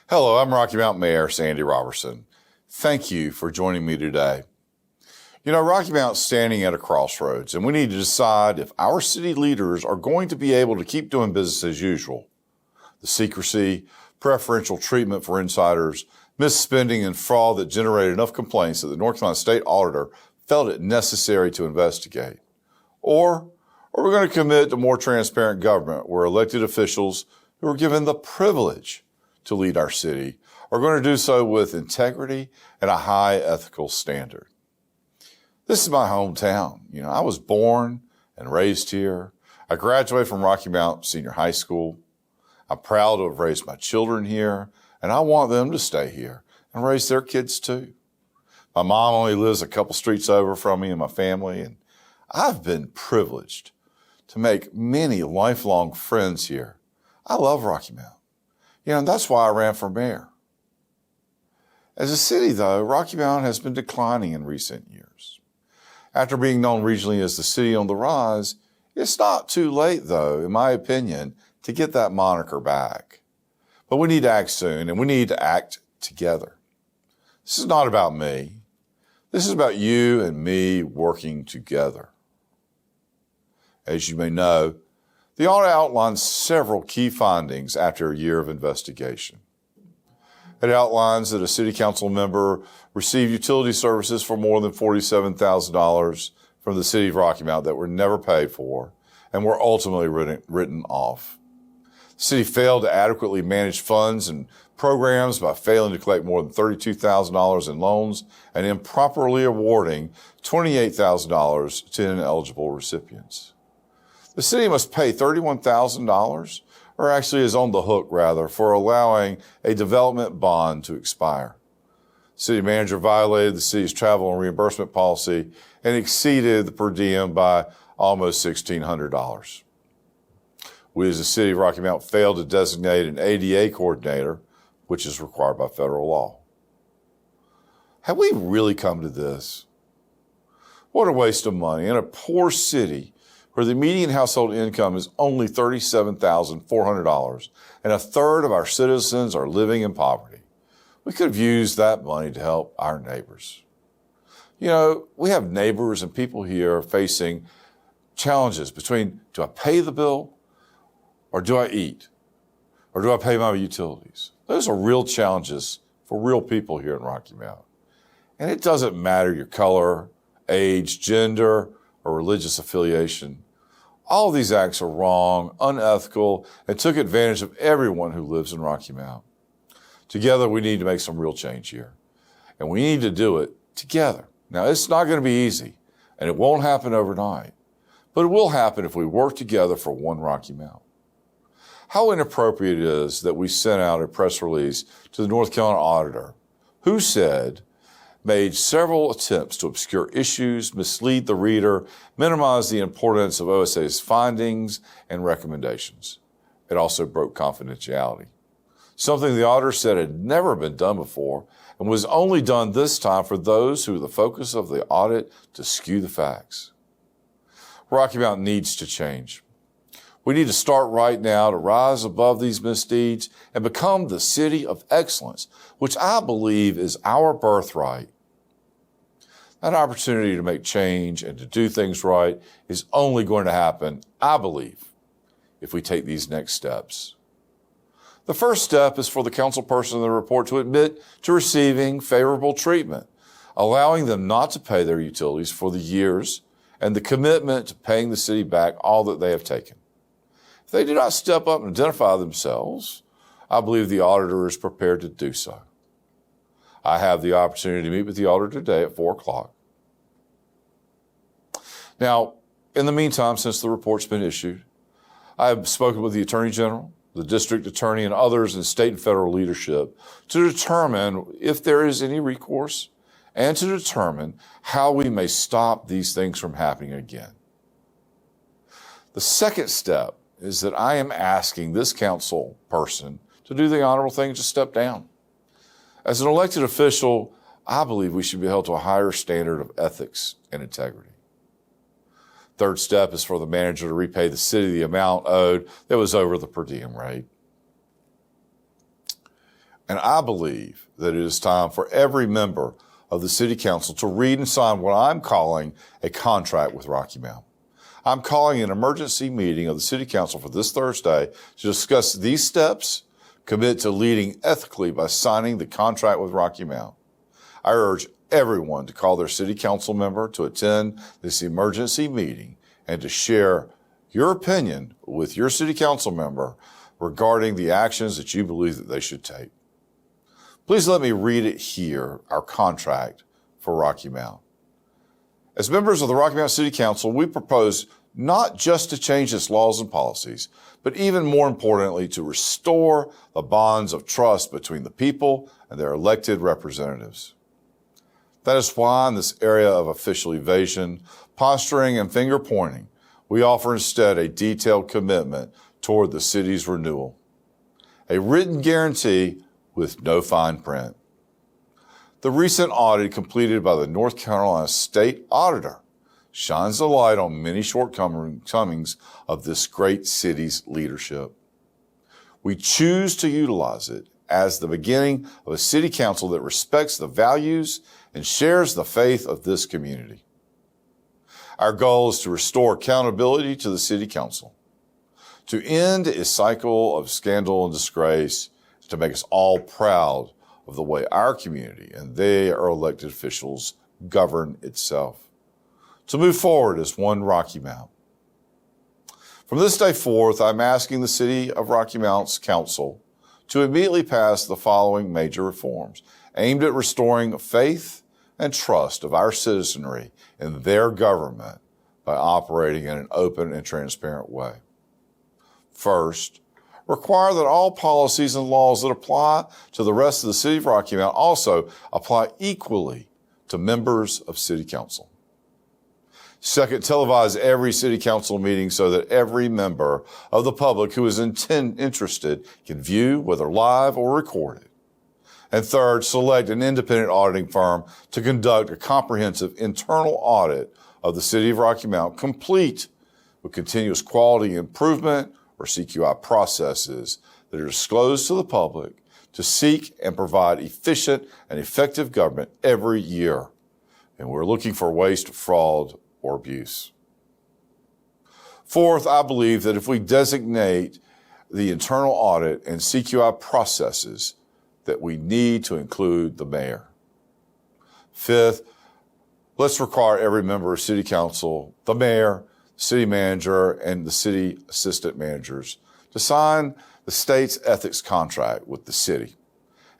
Hello, I'm Rocky Mount Mayor Sandy Roberson. Thank you for joining me today. You know, Rocky Mount's standing at a crossroads, and we need to decide if our city leaders are going to be able to keep doing business as usual. The secrecy, preferential treatment for insiders, misspending, and fraud that generated enough complaints that the North Carolina State Auditor felt it necessary to investigate. Or we're going to commit to more transparent government where elected officials who are given the privilege to lead our city are going to do so with integrity and a high ethical standard. This is my hometown. You know, I was born and raised here. I graduated from Rocky Mount Senior High School. I'm proud to have raised my children here, and I want them to stay here and raise their kids too. My mom only lives a couple streets over from me and my family, and I've been privileged to make many lifelong friends here. I love Rocky Mount. You know, and that's why I ran for mayor. As a city, though, Rocky Mount has been declining in recent years. After being known regionally as the city on the rise, it's not too late, though, in my opinion, to get that moniker back. But we need to act soon, and we need to act together. This is not about me. This is about you and me working together. As you may know, the audit outlines several key findings after a year of investigation. It outlines that a city council member received utility services for more than $47,000 from the city of Rocky Mount that were never paid for and were ultimately written off. The city failed to adequately manage funds and programs by failing to collect more than $32,000 in loans and improperly awarding $28,000 to ineligible recipients. The city must pay $31,000, or actually is on the hook, rather, for allowing a development bond to expire. The city manager violated the city's travel and reimbursement policy and exceeded the per diem by almost $1,600. We as a city of Rocky Mount failed to designate an ADA coordinator, which is required by federal law. Have we really come to this? What a waste of money in a poor city where the median household income is only $37,400 and a third of our citizens are living in poverty. We could have used that money to help our neighbors. You know, we have neighbors and people here facing challenges between, do I pay the bill or do I eat? Or do I pay my utilities? Those are real challenges for real people here in Rocky Mount. And it doesn't matter your color, age, gender, or religious affiliation. All of these acts are wrong, unethical, and took advantage of everyone who lives in Rocky Mount. Together, we need to make some real change here. And we need to do it together. Now, it's not going to be easy, and it won't happen overnight. But it will happen if we work together for one Rocky Mount. How inappropriate it is that we sent out a press release to the North Carolina Auditor, who made several attempts to obscure issues, mislead the reader, minimize the importance of OSA's findings and recommendations. It also broke confidentiality, something the auditor said had never been done before and was only done this time for those who were the focus of the audit to skew the facts. Rocky Mount needs to change. We need to start right now to rise above these misdeeds and become the city of excellence, which I believe is our birthright. That opportunity to make change and to do things right is only going to happen, I believe, if we take these next steps. The first step is for the councilperson in the report to admit to receiving favorable treatment, allowing them not to pay their utilities for the years and the commitment to paying the city back all that they have taken. If they do not step up and identify themselves, I believe the auditor is prepared to do so. I have the opportunity to meet with the auditor today at 4 o'clock. Now, in the meantime, since the report's been issued, I have spoken with the Attorney General, the District Attorney, and others in state and federal leadership to determine if there is any recourse and to determine how we may stop these things from happening again. The second step is that I am asking this council person to do the honorable thing and just step down. As an elected official, I believe we should be held to a higher standard of ethics and integrity. Third step is for the manager to repay the city the amount owed that was over the per diem rate. And I believe that it is time for every member of the City Council to read and sign what I'm calling a contract with Rocky Mount. I'm calling an emergency meeting of the City Council for this Thursday to discuss these steps, commit to leading ethically by signing the contract with Rocky Mount. I urge everyone to call their City Council member to attend this emergency meeting and to share your opinion with your City Council member regarding the actions that you believe that they should take. Please let me read it here, our contract for Rocky Mount. As members of the Rocky Mount City Council, we propose not just to change its laws and policies, but even more importantly, to restore the bonds of trust between the people and their elected representatives. That is why in this area of official evasion, posturing, and finger pointing, we offer instead a detailed commitment toward the city's renewal, a written guarantee with no fine print. The recent audit completed by the North Carolina State Auditor shines a light on many shortcomings of this great city's leadership. We choose to utilize it as the beginning of a city council that respects the values and shares the faith of this community. Our goal is to restore accountability to the city council, to end a cycle of scandal and disgrace, to make us all proud of the way our community and our elected officials govern itself, to move forward as one Rocky Mount. From this day forth, I'm asking the City of Rocky Mount's Council to immediately pass the following major reforms aimed at restoring faith and trust of our citizenry in their government by operating in an open and transparent way. First, require that all policies and laws that apply to the rest of the City of Rocky Mount also apply equally to members of City Council. Second, televise every City Council meeting so that every member of the public who is interested can view, whether live or recorded. And third, select an independent auditing firm to conduct a comprehensive internal audit of the City of Rocky Mount, complete with continuous quality improvement or CQI processes that are disclosed to the public to seek and provide efficient and effective government every year. And we're looking for waste, fraud, or abuse. Fourth, I believe that if we designate the internal audit and CQI processes, that we need to include the mayor. Fifth, let's require every member of City Council, the mayor, city manager, and the city assistant managers to sign the state's ethics contract with the city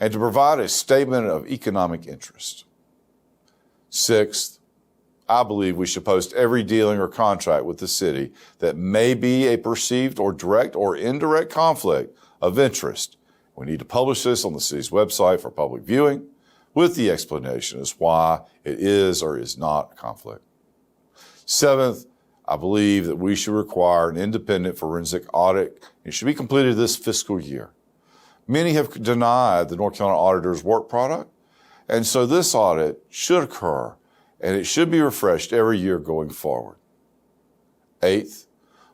and to provide a statement of economic interest. Sixth, I believe we should post every dealing or contract with the city that may be a perceived or direct or indirect conflict of interest. We need to publish this on the city's website for public viewing with the explanation as why it is or is not a conflict. Seventh, I believe that we should require an independent forensic audit. It should be completed this fiscal year. Many have denied the North Carolina Auditor's work product, and so this audit should occur, and it should be refreshed every year going forward. Eighth,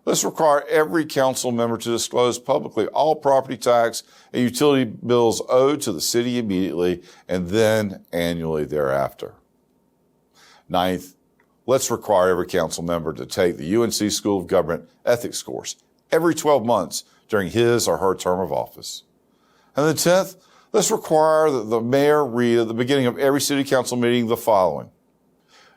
let's require every council member to disclose publicly all property tax and utility bills owed to the city immediately and then annually thereafter. Ninth, let's require every council member to take the UNC School of Government ethics course every 12 months during his or her term of office. And then 10th, let's require that the mayor read at the beginning of every city council meeting the following.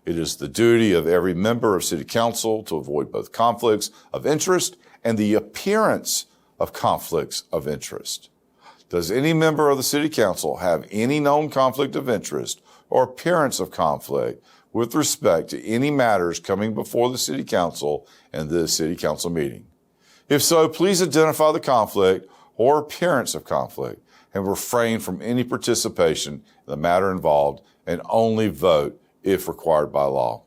It is the duty of every member of city council to avoid both conflicts of interest and the appearance of conflicts of interest. Does any member of the city council have any known conflict of interest or appearance of conflict with respect to any matters coming before the city council and this city council meeting? If so, please identify the conflict or appearance of conflict and refrain from any participation in the matter involved and only vote if required by law.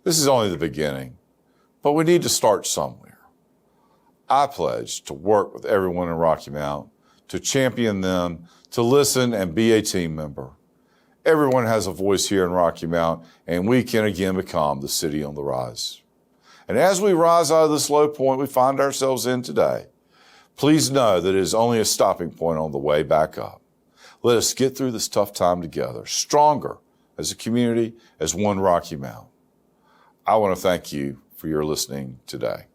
This is only the beginning, but we need to start somewhere. I pledge to work with everyone in Rocky Mount, to champion them, to listen and be a team member. Everyone has a voice here in Rocky Mount, and we can again become the city on the rise. And as we rise out of this low point we find ourselves in today, please know that it is only a stopping point on the way back up. Let us get through this tough time together, stronger as a community, as one Rocky Mount. I want to thank you for your listening today.